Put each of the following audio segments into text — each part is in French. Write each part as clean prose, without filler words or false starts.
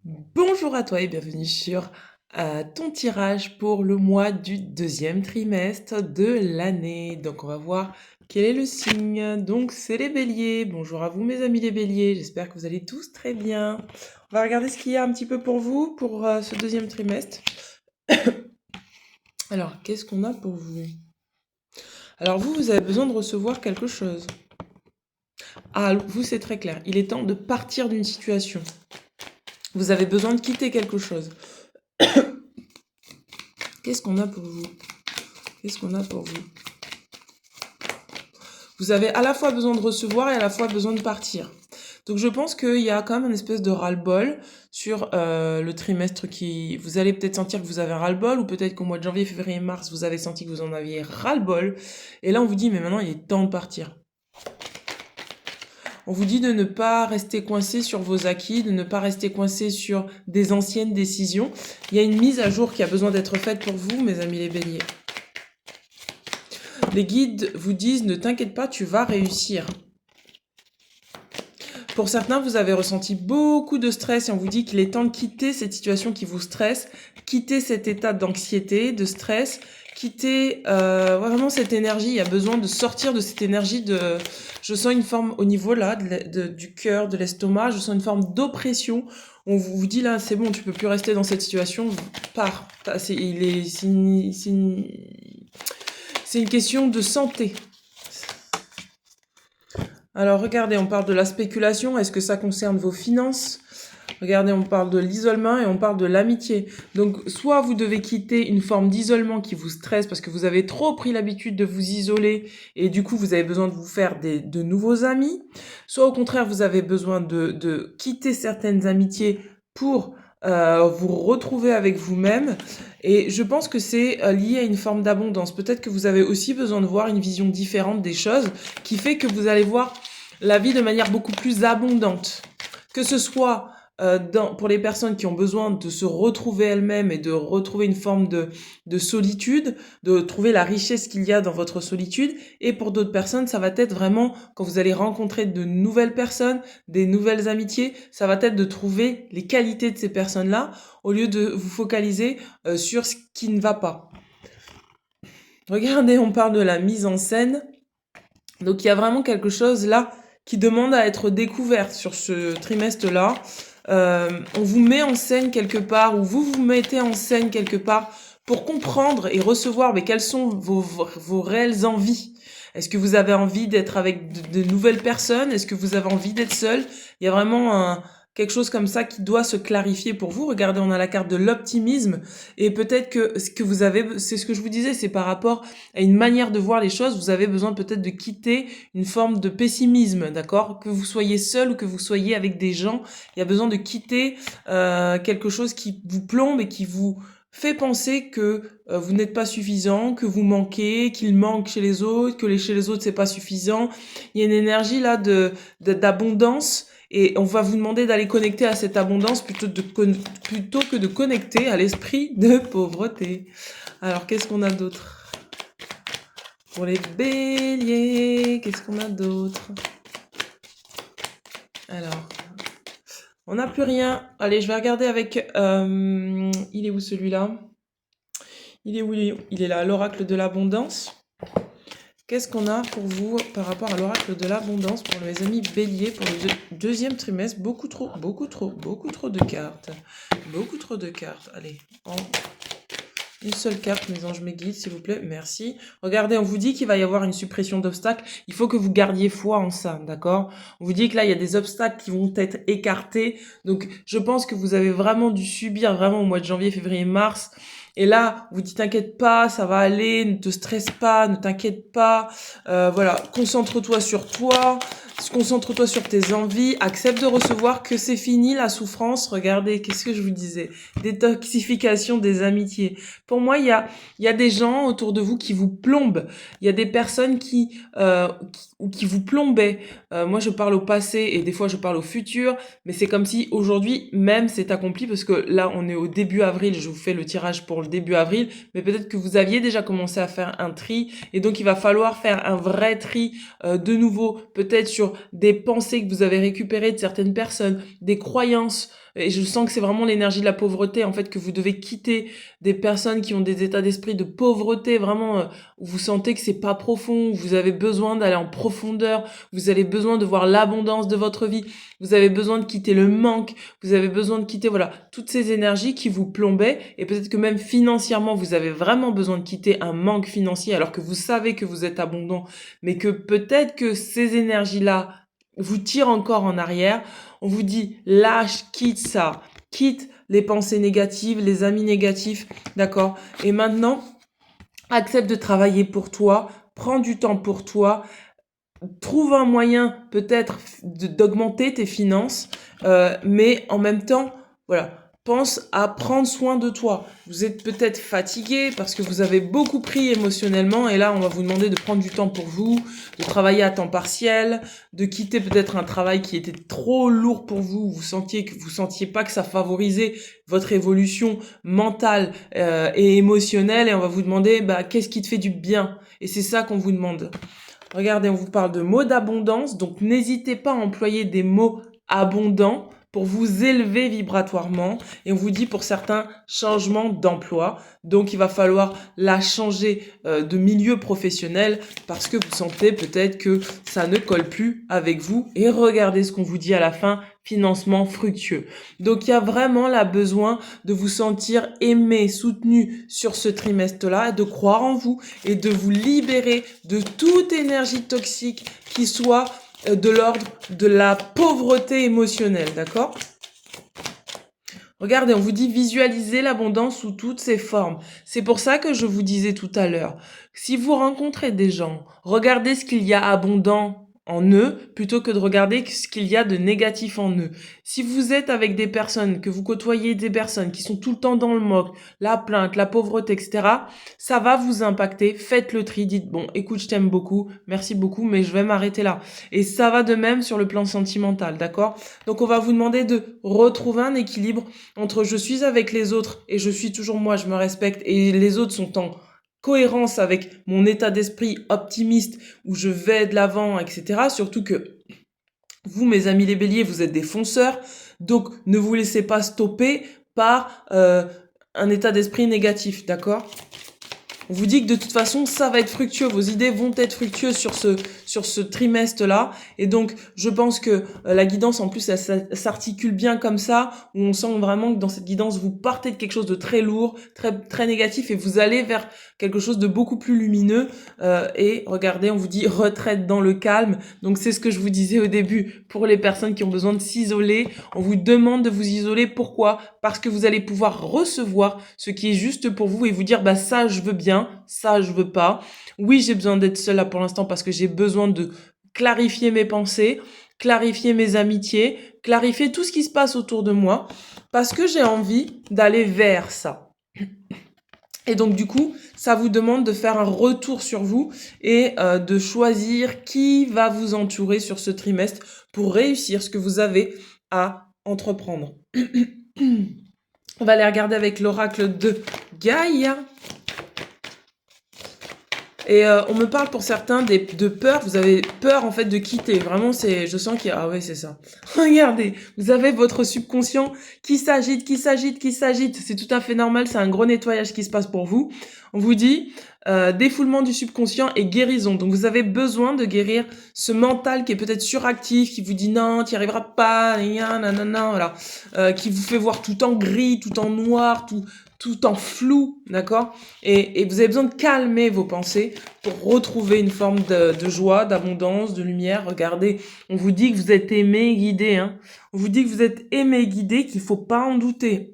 Bonjour à toi et bienvenue sur ton tirage pour le mois du deuxième trimestre de l'année. Donc on va voir quel est le signe. Donc c'est les béliers. Bonjour à vous mes amis les béliers. J'espère que vous allez tous très bien. On va regarder ce qu'il y a un petit peu pour vous pour ce deuxième trimestre. Alors qu'est-ce qu'on a pour vous? Alors vous avez besoin de recevoir quelque chose. Ah, vous c'est très clair. Il est temps de partir d'une situation. Vous avez besoin de quitter quelque chose. Qu'est-ce qu'on a pour vous? Qu'est-ce qu'on a pour vous? Vous avez à la fois besoin de recevoir et à la fois besoin de partir. Donc je pense qu'il y a quand même une espèce de ras-le-bol sur le trimestre qui... Vous allez peut-être sentir que vous avez un ras-le-bol, ou peut-être qu'au mois de janvier, février, mars, vous avez senti que vous en aviez ras-le-bol. Et là, on vous dit, mais maintenant, il est temps de partir. On vous dit de ne pas rester coincé sur vos acquis, de ne pas rester coincé sur des anciennes décisions. Il y a une mise à jour qui a besoin d'être faite pour vous, mes amis les béliers. Les guides vous disent, ne t'inquiète pas, tu vas réussir. Pour certains, vous avez ressenti beaucoup de stress et on vous dit qu'il est temps de quitter cette situation qui vous stresse, quitter cet état d'anxiété, de stress, quitter vraiment cette énergie. Il y a besoin de sortir de cette énergie de... Je sens une forme au niveau là du cœur, de l'estomac, je sens une forme d'oppression. On vous dit là, c'est bon, tu peux plus rester dans cette situation, pars. C'est une question de santé. Alors regardez, on parle de la spéculation, est-ce que ça concerne vos finances? Regardez, on parle de l'isolement et on parle de l'amitié. Donc soit vous devez quitter une forme d'isolement qui vous stresse parce que vous avez trop pris l'habitude de vous isoler et du coup vous avez besoin de vous faire de nouveaux amis, soit au contraire vous avez besoin de quitter certaines amitiés pour vous retrouver avec vous-même. Et je pense que c'est lié à une forme d'abondance. Peut-être que vous avez aussi besoin de voir une vision différente des choses qui fait que vous allez voir la vie de manière beaucoup plus abondante. Que ce soit pour les personnes qui ont besoin de se retrouver elles-mêmes et de retrouver une forme de solitude, de trouver la richesse qu'il y a dans votre solitude. Et pour d'autres personnes, ça va être vraiment, quand vous allez rencontrer de nouvelles personnes, des nouvelles amitiés, ça va être de trouver les qualités de ces personnes-là, au lieu de vous focaliser sur ce qui ne va pas. Regardez, on parle de la mise en scène. Donc il y a vraiment quelque chose là qui demande à être découvert sur ce trimestre-là. On vous met en scène quelque part, ou vous vous mettez en scène quelque part pour comprendre et recevoir mais quelles sont vos réelles envies. Est-ce que vous avez envie d'être avec de nouvelles personnes? Est-ce que vous avez envie d'être seul? Il y a vraiment quelque chose comme ça qui doit se clarifier pour vous. Regardez, on a la carte de l'optimisme et peut-être que ce que vous avez, c'est ce que je vous disais, c'est par rapport à une manière de voir les choses. Vous avez besoin peut-être de quitter une forme de pessimisme, d'accord? Que vous soyez seul ou que vous soyez avec des gens, il y a besoin de quitter quelque chose qui vous plombe et qui vous fait penser que vous n'êtes pas suffisant, que vous manquez, qu'il manque chez les autres, que chez les autres c'est pas suffisant. Il y a une énergie là d'abondance et on va vous demander d'aller connecter à cette abondance plutôt que de connecter à l'esprit de pauvreté. Alors qu'est-ce qu'on a d'autre? Pour les béliers, qu'est-ce qu'on a d'autre? Alors, on n'a plus rien. Allez, je vais regarder avec... il est où celui-là? Il est où? Il est là, l'oracle de l'abondance. Qu'est-ce qu'on a pour vous par rapport à l'oracle de l'abondance pour les amis béliers pour le deuxième trimestre? Beaucoup trop de cartes. Beaucoup trop de cartes. Allez, une seule carte, mes anges, mes guides, s'il vous plaît. Merci. Regardez, on vous dit qu'il va y avoir une suppression d'obstacles. Il faut que vous gardiez foi en ça, d'accord? On vous dit que là, il y a des obstacles qui vont être écartés. Donc, je pense que vous avez vraiment dû subir vraiment au mois de janvier, février, mars. Et là, vous dites, t'inquiète pas, ça va aller, ne te stresse pas, ne t'inquiète pas. Voilà, concentre-toi sur toi. Concentre-toi sur tes envies, accepte de recevoir que c'est fini la souffrance. Regardez, qu'est-ce que je vous disais? Détoxification des amitiés. Pour moi, il y a des gens autour de vous qui vous plombent. Il y a des personnes qui vous plombaient. Moi, je parle au passé et des fois, je parle au futur. Mais c'est comme si aujourd'hui, même, c'est accompli parce que là, on est au début avril. Je vous fais le tirage pour le début avril. Mais peut-être que vous aviez déjà commencé à faire un tri. Et donc, il va falloir faire un vrai tri de nouveau. Peut-être sur des pensées que vous avez récupérées de certaines personnes, des croyances, et je sens que c'est vraiment l'énergie de la pauvreté, en fait, que vous devez quitter des personnes qui ont des états d'esprit de pauvreté, vraiment, où vous sentez que c'est pas profond, où vous avez besoin d'aller en profondeur, vous avez besoin de voir l'abondance de votre vie, vous avez besoin de quitter le manque, vous avez besoin de quitter, voilà, toutes ces énergies qui vous plombaient, et peut-être que même financièrement, vous avez vraiment besoin de quitter un manque financier, alors que vous savez que vous êtes abondant, mais que peut-être que ces énergies-là vous tirent encore en arrière. On vous dit, lâche, quitte ça, quitte les pensées négatives, les amis négatifs, d'accord? Et maintenant, accepte de travailler pour toi, prends du temps pour toi, trouve un moyen peut-être d'augmenter tes finances, mais en même temps, voilà, pense à prendre soin de toi. Vous êtes peut-être fatigué parce que vous avez beaucoup pris émotionnellement, et là, on va vous demander de prendre du temps pour vous, de travailler à temps partiel, de quitter peut-être un travail qui était trop lourd pour vous, vous sentiez pas que ça favorisait votre évolution mentale et émotionnelle, et on va vous demander, qu'est-ce qui te fait du bien? Et c'est ça qu'on vous demande. Regardez, on vous parle de mots d'abondance, donc n'hésitez pas à employer des mots abondants pour vous élever vibratoirement. Et on vous dit pour certains changements d'emploi, donc il va falloir la changer de milieu professionnel parce que vous sentez peut-être que ça ne colle plus avec vous. Et regardez ce qu'on vous dit à la fin, financement fructueux. Donc il y a vraiment là besoin de vous sentir aimé, soutenu sur ce trimestre-là, de croire en vous et de vous libérer de toute énergie toxique qui soit de l'ordre de la pauvreté émotionnelle, d'accord? Regardez, on vous dit visualiser l'abondance sous toutes ses formes. C'est pour ça que je vous disais tout à l'heure, si vous rencontrez des gens, regardez ce qu'il y a abondant en eux plutôt que de regarder ce qu'il y a de négatif en eux. Si vous êtes avec des personnes, que vous côtoyez des personnes qui sont tout le temps dans le moque, la plainte, la pauvreté, etc., ça va vous impacter. Faites le tri, dites bon, écoute, je t'aime beaucoup, merci beaucoup, mais je vais m'arrêter là. Et ça va de même sur le plan sentimental, d'accord? Donc on va vous demander de retrouver un équilibre entre je suis avec les autres et je suis toujours moi, je me respecte, et les autres sont en cohérence avec mon état d'esprit optimiste où je vais de l'avant, etc. Surtout que vous, mes amis les béliers, vous êtes des fonceurs, donc ne vous laissez pas stopper par un état d'esprit négatif, d'accord? On vous dit que de toute façon, ça va être fructueux. Vos idées vont être fructueuses sur ce trimestre-là. Et donc, je pense que la guidance, en plus, elle s'articule bien comme ça, où on sent vraiment que dans cette guidance, vous partez de quelque chose de très lourd, très, très négatif, et vous allez vers quelque chose de beaucoup plus lumineux. Et regardez, on vous dit retraite dans le calme. Donc, c'est ce que je vous disais au début. Pour les personnes qui ont besoin de s'isoler, on vous demande de vous isoler. Pourquoi? Parce que vous allez pouvoir recevoir ce qui est juste pour vous et vous dire, ça, je veux bien. Ça, je veux pas. Oui, j'ai besoin d'être seule là pour l'instant parce que j'ai besoin de clarifier mes pensées, clarifier mes amitiés, clarifier tout ce qui se passe autour de moi parce que j'ai envie d'aller vers ça. Et donc, du coup, ça vous demande de faire un retour sur vous et de choisir qui va vous entourer sur ce trimestre pour réussir ce que vous avez à entreprendre. On va aller regarder avec l'oracle de Gaïa. Et on me parle pour certains de peur. Vous avez peur en fait de quitter. Vraiment, je sens qu'il y a... Ah ouais, c'est ça. Regardez, vous avez votre subconscient qui s'agite. C'est tout à fait normal. C'est un gros nettoyage qui se passe pour vous. On vous dit défoulement du subconscient et guérison. Donc vous avez besoin de guérir ce mental qui est peut-être suractif, qui vous dit non, tu n'y arriveras pas, nanana, voilà, qui vous fait voir tout en gris, tout en noir, tout en flou, d'accord? Et vous avez besoin de calmer vos pensées pour retrouver une forme de joie, d'abondance, de lumière. Regardez, on vous dit que vous êtes aimé et guidé, hein. On vous dit que vous êtes aimé et guidé, qu'il faut pas en douter.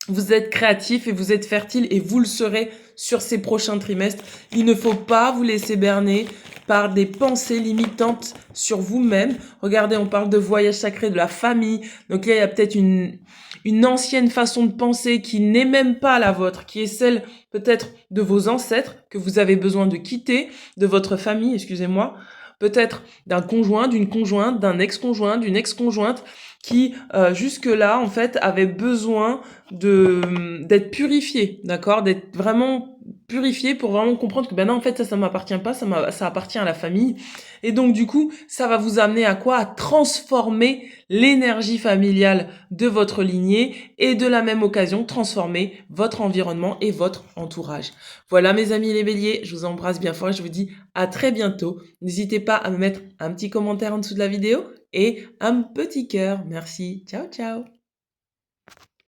Vous êtes créatif et vous êtes fertile et vous le serez sur ces prochains trimestres. Il ne faut pas vous laisser berner par des pensées limitantes sur vous-même. Regardez, on parle de voyage sacré, de la famille. Donc là, il y a peut-être une ancienne façon de penser qui n'est même pas la vôtre, qui est celle peut-être de vos ancêtres que vous avez besoin de quitter, de votre famille, excusez-moi, peut-être d'un conjoint, d'une conjointe, d'un ex-conjoint, d'une ex-conjointe, qui jusque-là, en fait, avaient besoin d'être purifiés, d'accord? D'être vraiment purifiés pour vraiment comprendre que, ben non, en fait, ça m'appartient pas, ça appartient à la famille. Et donc, du coup, ça va vous amener à quoi? À transformer l'énergie familiale de votre lignée et de la même occasion, transformer votre environnement et votre entourage. Voilà, mes amis les béliers, je vous embrasse bien fort et je vous dis à très bientôt. N'hésitez pas à me mettre un petit commentaire en dessous de la vidéo et un petit cœur. Merci. Ciao, ciao.